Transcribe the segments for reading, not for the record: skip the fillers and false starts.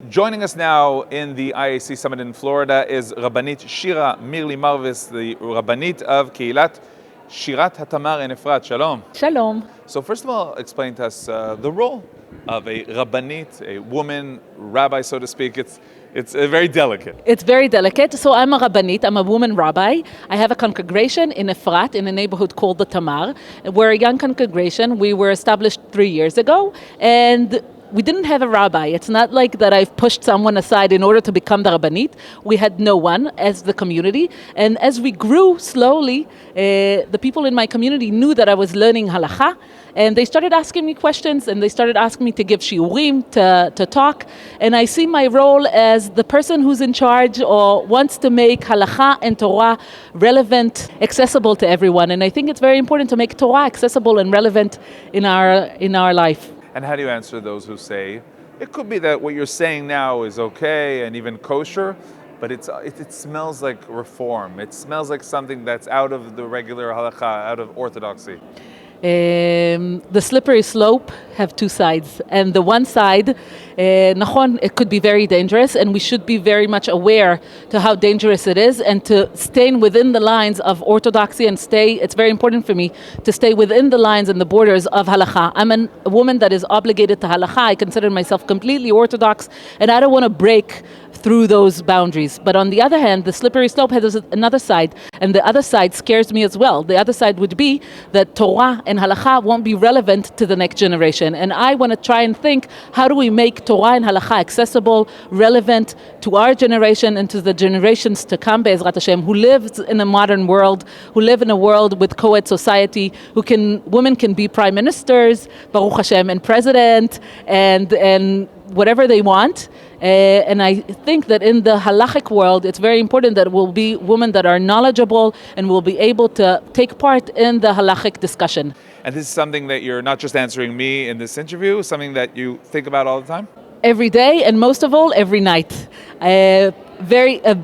Joining us now in the IAC Summit in Florida is Rabbanit Shira Marili Mirvis, the Rabbanit of Keilat Shirat HaTamar in Efrat. Shalom. Shalom. So first of all, explain to us the role of a Rabbanit, a woman rabbi, so to speak. It's very delicate. It's very delicate. So I'm a Rabbanit, I'm a woman rabbi. I have a congregation in Efrat, in a neighborhood called the Tamar. We're a young congregation. We were established 3 years ago, and we didn't have a rabbi. It's not like that I've pushed someone aside in order to become the Rabbanit. We had no one as the community. And as we grew slowly, the people in my community knew that I was learning halakha, and they started asking me questions, and they started asking me to give shiurim, to talk. And I see my role as the person who's in charge or wants to make halakha and Torah relevant, accessible to everyone. And I think it's very important to make Torah accessible and relevant in our life. And how do you answer those who say, it could be that what you're saying now is okay and even kosher, but it smells like reform. It smells like something that's out of the regular halakha, out of orthodoxy. The slippery slope have two sides, and the one side, nachon, it could be very dangerous, and we should be very much aware to how dangerous it is, and to stay within the lines of orthodoxy and it's very important for me to stay within the lines and the borders of halakha. I'm a woman that is obligated to halakha. I consider myself completely orthodox, and I don't want to break through those boundaries. But on the other hand, the slippery slope has another side, and the other side scares me as well. The other side would be that Torah and halakha won't be relevant to the next generation. And I want to try and think, how do we make Torah and halakha accessible, relevant to our generation and to the generations to come, Be'ezrat Hashem, who live in a modern world, who live in a world with co-ed society, women can be prime ministers, Baruch Hashem, and president, and whatever they want. And I think that in the halachic world, it's very important that we'll be women that are knowledgeable and will be able to take part in the halachic discussion. And this is something that you're not just answering me in this interview, something that you think about all the time? Every day, and most of all, every night. A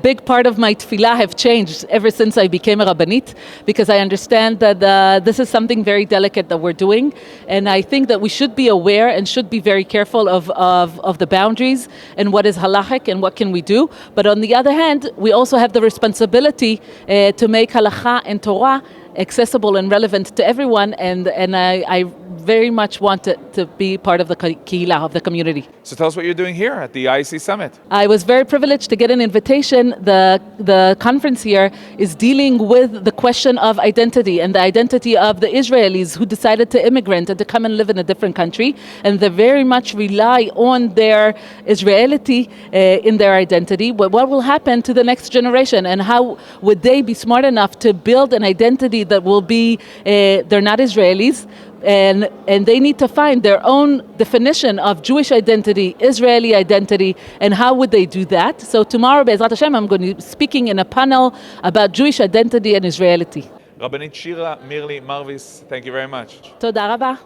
big part of my tefillah have changed ever since I became a Rabbanit, because I understand that this is something very delicate that we're doing, and I think that we should be aware and should be very careful of the boundaries and what is halachic and what can we do. But on the other hand, we also have the responsibility to make halakha and Torah accessible and relevant to everyone, and I very much want to be part of the kehillah, of the community. So tell us what you're doing here at the IAC Summit. I was very privileged to get an invitation. The conference here is dealing with the question of identity and the identity of the Israelis who decided to immigrate and to come and live in a different country, and they very much rely on their Israelity in their identity. But what will happen to the next generation, and how would they be smart enough to build an identity that will be, they're not Israelis, and they need to find their own definition of Jewish identity, Israeli identity, and how would they do that? So tomorrow, Be'ezrat Hashem, I'm going to be speaking in a panel about Jewish identity and Israelity. Rabbanit Shira Marili Mirvis, thank you very much. Toda rabba.